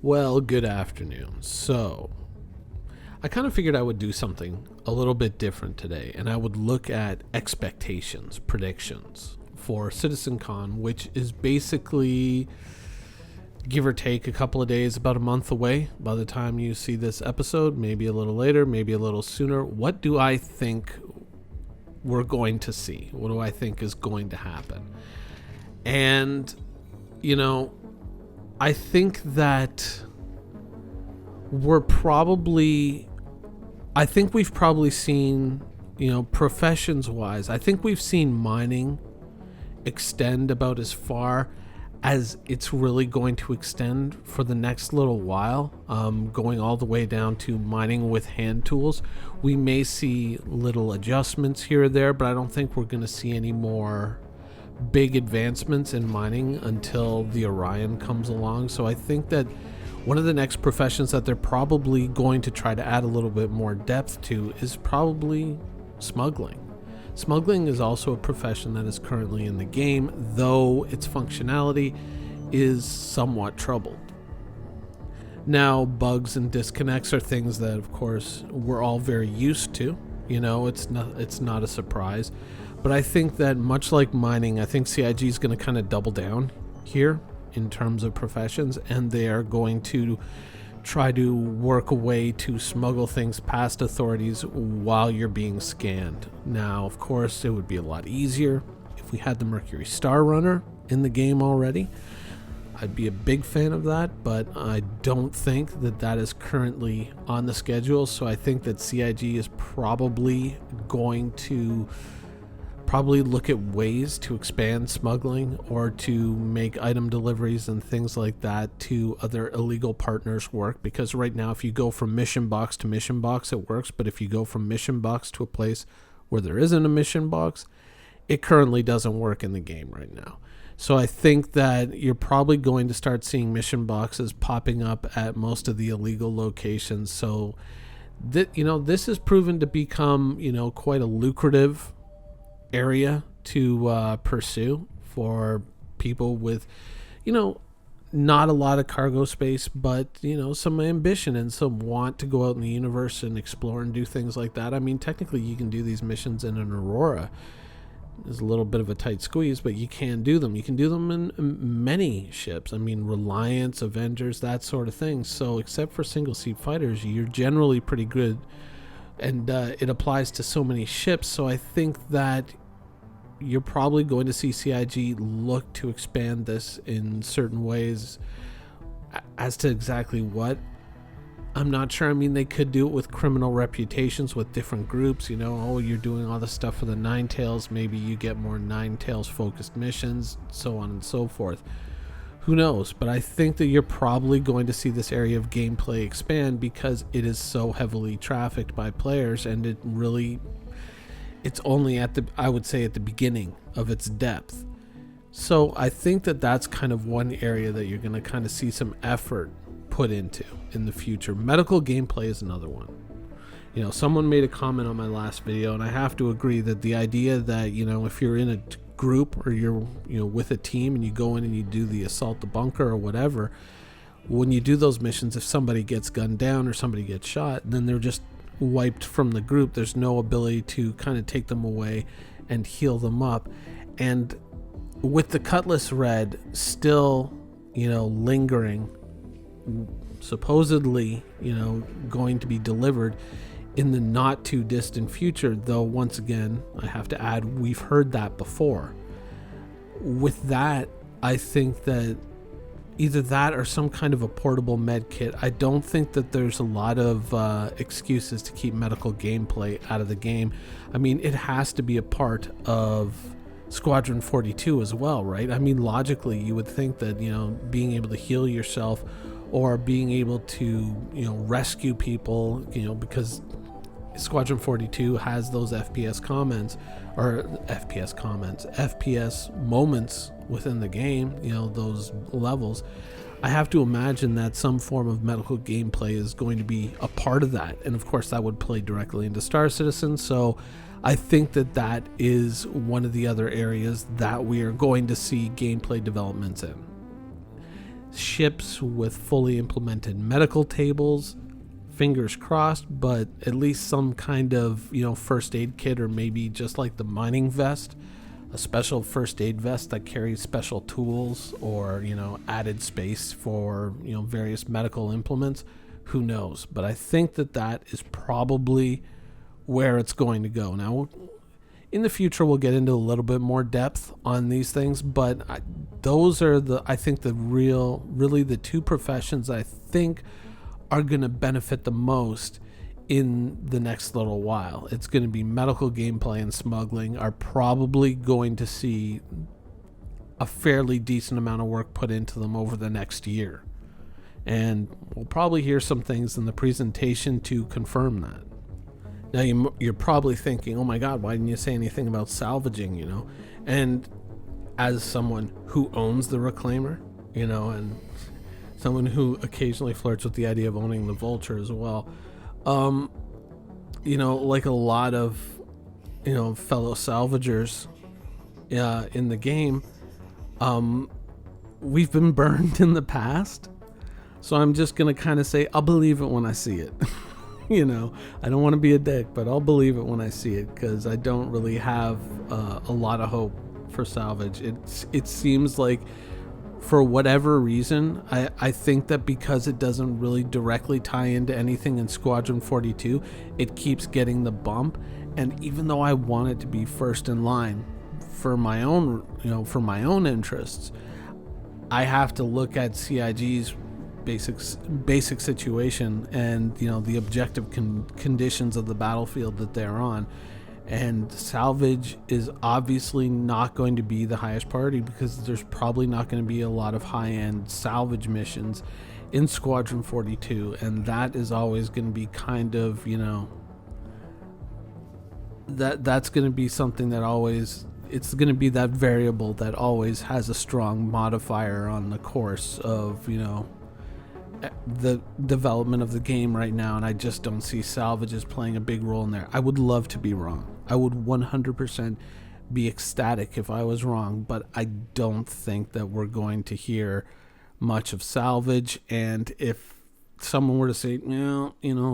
Well, good afternoon. So, I kind of figured I would do something a little bit different today, and I would look at expectations, predictions for CitizenCon, which is basically, give or take a couple of days, about a month away by the time you see this episode, maybe a little later, maybe a little sooner. What do I think we're going to see? What do I think is going to happen? And, I think that we've probably seen, professions wise, I think we've seen mining extend about as far as it's really going to extend for the next little while, going all the way down to mining with hand tools. We may see little adjustments here or there, but I don't think we're going to see any more big advancements in mining until the Orion comes along. So I think that one of the next professions that they're probably going to try to add a little bit more depth to is probably smuggling. Smuggling is also a profession that is currently in the game, though its functionality is somewhat troubled. Now, bugs and disconnects are things that, of course, we're all very used to. It's not a surprise. But I think that much like mining, I think CIG is going to kind of double down here in terms of professions, and they are going to try to work a way to smuggle things past authorities while you're being scanned. Now, of course, it would be a lot easier if we had the Mercury Star Runner in the game already. I'd be a big fan of that, but I don't think that that is currently on the schedule. So I think that CIG is probably going to look at ways to expand smuggling or to make item deliveries and things like that to other illegal partners work. Because right now, if you go from mission box to mission box, it works. But if you go from mission box to a place where there isn't a mission box, it currently doesn't work in the game right now. So I think that you're probably going to start seeing mission boxes popping up at most of the illegal locations. So this has proven to become, quite a lucrative area to pursue for people with, not a lot of cargo space, but, some ambition and some want to go out in the universe and explore and do things like that. I mean, technically you can do these missions in an Aurora. There's a little bit of a tight squeeze, but you can do them. You can do them in many ships. I mean, Reliance, Avengers, that sort of thing. So except for single seat fighters, you're generally pretty good. And it applies to so many ships. So I think that you're probably going to see CIG look to expand this in certain ways. As to exactly what, I'm not sure. I mean, they could do it with criminal reputations with different groups. You're doing all this stuff for the Nine Tails. Maybe you get more Nine Tails focused missions, so on and so forth. Who knows? But I think that you're probably going to see this area of gameplay expand because it is so heavily trafficked by players, and it's only at the beginning of its depth. So I think that that's kind of one area that you're going to kind of see some effort put into in the future. Medical gameplay is another one. Someone made a comment on my last video, and I have to agree that the idea that, if you're in a group or you're, with a team and you go in and you do the assault the bunker or whatever, when you do those missions, if somebody gets gunned down or somebody gets shot, then they're just wiped from the group. There's no ability to kind of take them away and heal them up. And with the Cutlass Red still, lingering, supposedly, going to be delivered in the not too distant future, though once again, I have to add, we've heard that before. With that, I think that either that or some kind of a portable med kit. I don't think that there's a lot of excuses to keep medical gameplay out of the game. I mean, it has to be a part of Squadron 42 as well, right? I mean, logically, you would think that, being able to heal yourself or being able to, rescue people, because Squadron 42 has those FPS moments within the game, those levels. I have to imagine that some form of medical gameplay is going to be a part of that. And of course, that would play directly into Star Citizen. So I think that that is one of the other areas that we are going to see gameplay developments in. ships with fully implemented medical tables. Fingers crossed, but at least some kind of, first aid kit, or maybe just like the mining vest, a special first aid vest that carries special tools, or, added space for, various medical implements. Who knows? But I think that is probably where it's going to go. Now, in the future, we'll get into a little bit more depth on these things, but those are really the two professions I think are going to benefit the most in the next little while. It's going to be medical gameplay and smuggling are probably going to see a fairly decent amount of work put into them over the next year. And we'll probably hear some things in the presentation to confirm that. Now, you're probably thinking, oh my God, why didn't you say anything about salvaging, And as someone who owns the Reclaimer, and someone who occasionally flirts with the idea of owning the Vulture as well, like a lot of, fellow salvagers in the game, we've been burned in the past. So I'm just going to kind of say, I'll believe it when I see it. I don't want to be a dick, but I'll believe it when I see it, because I don't really have a lot of hope for salvage. It seems like, for whatever reason, I think that because it doesn't really directly tie into anything in Squadron 42, it keeps getting the bump. And even though I want it to be first in line for my own, for my own interests, I have to look at CIG's basic situation and the objective conditions of the battlefield that they're on. And salvage is obviously not going to be the highest priority, because there's probably not going to be a lot of high-end salvage missions in Squadron 42, and that is always going to be kind of, that's going to be something that always, it's going to be that variable that always has a strong modifier on the course of, the development of the game right now, and I just don't see salvages playing a big role in there. I would love to be wrong. I would 100% be ecstatic if I was wrong, but I don't think that we're going to hear much of salvage. And if someone were to say,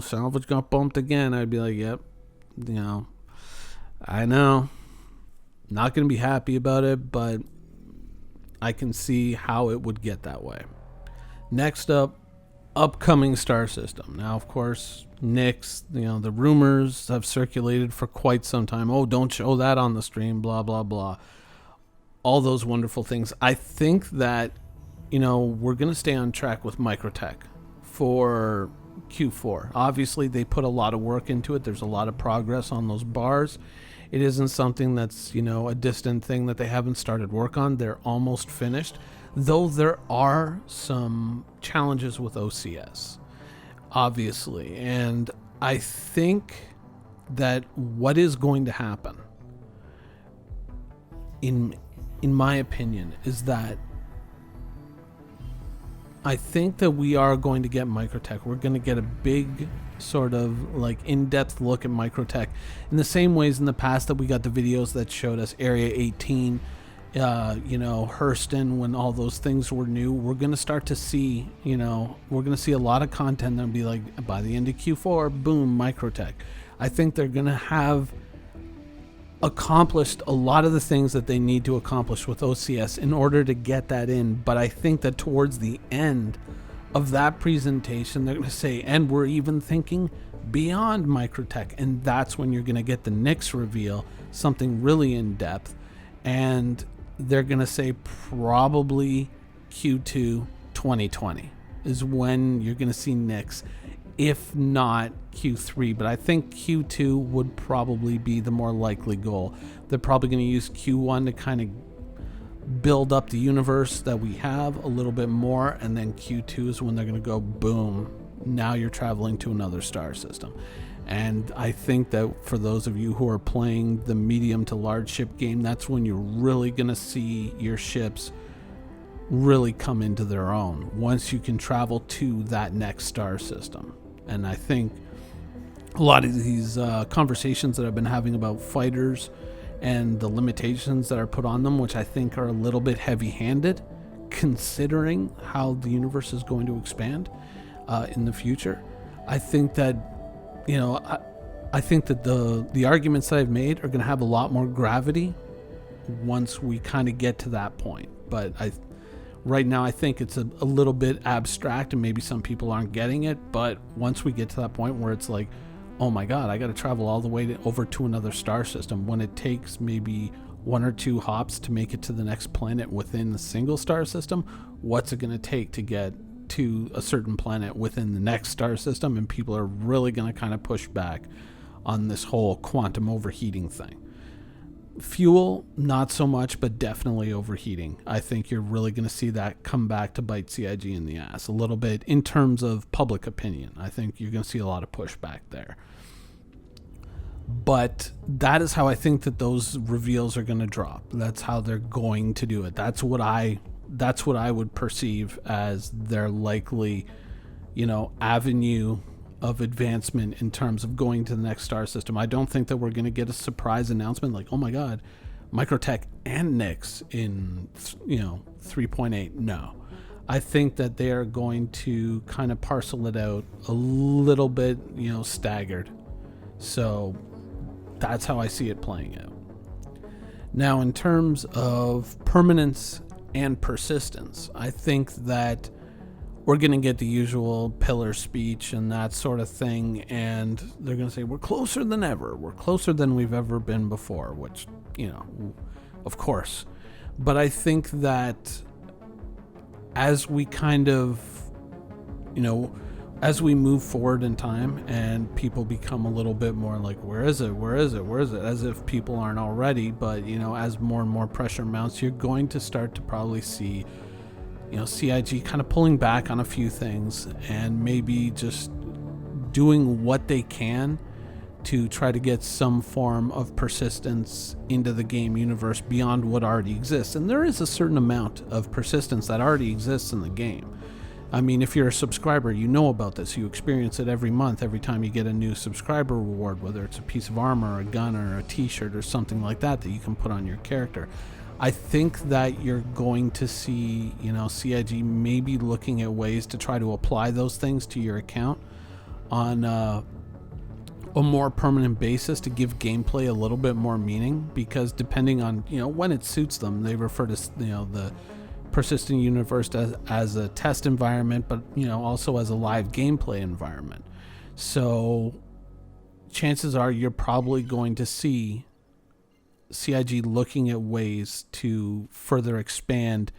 salvage got bumped again, I'd be like, yep, I know. Not going to be happy about it, but I can see how it would get that way. Next up, upcoming star system. Now, of course, Nyx, the rumors have circulated for quite some time. Oh, don't show that on the stream, blah, blah, blah. All those wonderful things. I think that, we're going to stay on track with Microtech for Q4. Obviously, they put a lot of work into it. There's a lot of progress on those bars. It isn't something that's, a distant thing that they haven't started work on. They're almost finished. Though there are some challenges with OCS, obviously. And I think that what is going to happen, in my opinion, is that I think that we are going to get Microtech. We're going to get a big sort of like in-depth look at Microtech in the same ways in the past that we got the videos that showed us Area 18, Hurston, when all those things were new. We're going to start to see, we're going to see a lot of content that'll be like, by the end of Q4, boom, Microtech. I think they're going to have accomplished a lot of the things that they need to accomplish with OCS in order to get that in. But I think that towards the end of that presentation, they're going to say, and we're even thinking beyond Microtech. And that's when you're going to get the Nyx reveal, something really in depth. And they're going to say probably Q2 2020 is when you're going to see Nyx, if not Q3. But I think Q2 would probably be the more likely goal. They're probably going to use Q1 to kind of build up the universe that we have a little bit more, and then Q2 is when they're going to go, boom, now you're traveling to another star system. And I think that for those of you who are playing the medium to large ship game, that's when you're really going to see your ships really come into their own once you can travel to that next star system. And I think a lot of these conversations that I've been having about fighters and the limitations that are put on them, which I think are a little bit heavy-handed, considering how the universe is going to expand in the future. I think that, I think that the arguments that I've made are going to have a lot more gravity once we kind of get to that point. But right now I think it's a little bit abstract, and maybe some people aren't getting it. But once we get to that point where it's like, oh my God, I got to travel all the way over to another star system, when it takes maybe 1 or 2 hops to make it to the next planet within the single star system, what's it going to take to get to a certain planet within the next star system? And people are really going to kind of push back on this whole quantum overheating thing. Fuel, not so much, but definitely overheating. I think you're really going to see that come back to bite CIG in the ass a little bit in terms of public opinion. I think you're going to see a lot of pushback there. But that is how I think that those reveals are going to drop. That's how they're going to do it. That's what I would perceive as their likely, avenue of advancement in terms of going to the next star system. I don't think that we're going to get a surprise announcement like, oh my God, Microtech and Nyx in 3.8. No. I think that they are going to kind of parcel it out a little bit, staggered. So that's how I see it playing out. Now, in terms of permanence and persistence, I think that we're going to get the usual pillar speech and that sort of thing, and they're going to say, we're closer than ever. We're closer than we've ever been before, which, of course. But I think that as we kind of, as we move forward in time and people become a little bit more like, where is it? Where is it? Where is it? As if people aren't already. But, as more and more pressure mounts, you're going to start to probably see, CIG kind of pulling back on a few things and maybe just doing what they can to try to get some form of persistence into the game universe beyond what already exists. And there is a certain amount of persistence that already exists in the game. I mean, if you're a subscriber, you know about this. You experience it every month, every time you get a new subscriber reward, whether it's a piece of armor or a gun or a t-shirt or something like that you can put on your character. I think that you're going to see, CIG maybe looking at ways to try to apply those things to your account on a more permanent basis to give gameplay a little bit more meaning, because depending on, when it suits them, they refer to, the persistent universe as a test environment, but also as a live gameplay environment. So chances are you're probably going to see CIG looking at ways to further expand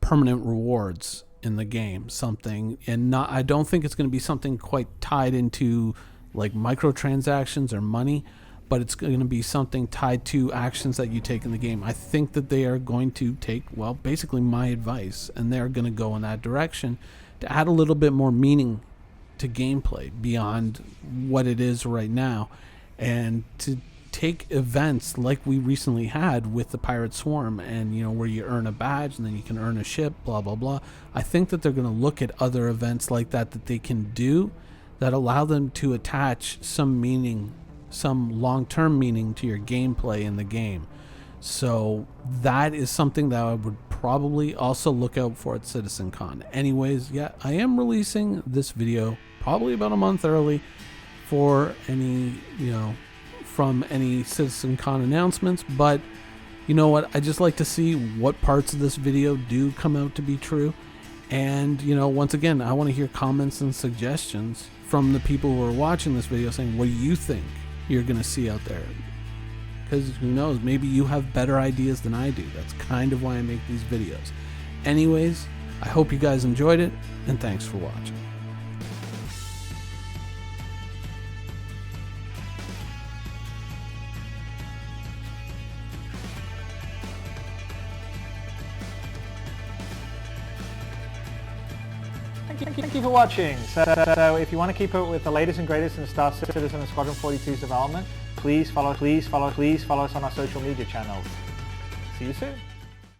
permanent rewards in the game, I don't think it's going to be something quite tied into like microtransactions or money, but it's going to be something tied to actions that you take in the game. I think that they are going to take, basically my advice, and they're going to go in that direction to add a little bit more meaning to gameplay beyond what it is right now, and to take events like we recently had with the Pirate Swarm, and where you earn a badge and then you can earn a ship, blah blah blah. I think that they're going to look at other events like that they can do that allow them to attach some meaning, some long-term meaning to your gameplay in the game. So that is something that I would probably also look out for at CitizenCon. Anyways, I am releasing this video probably about a month early for any, from any CitizenCon announcements, but you know what, I just like to see what parts of this video do come out to be true. And once again, I want to hear comments and suggestions from the people who are watching this video saying, what do you think you're going to see out there? Because who knows, maybe you have better ideas than I do. That's kind of why I make these videos. Anyways, I hope you guys enjoyed it, and thanks for watching. Thank you for watching. So if you want to keep up with the latest and greatest in Star Citizen and Squadron 42's development, please follow us on our social media channels. See you soon.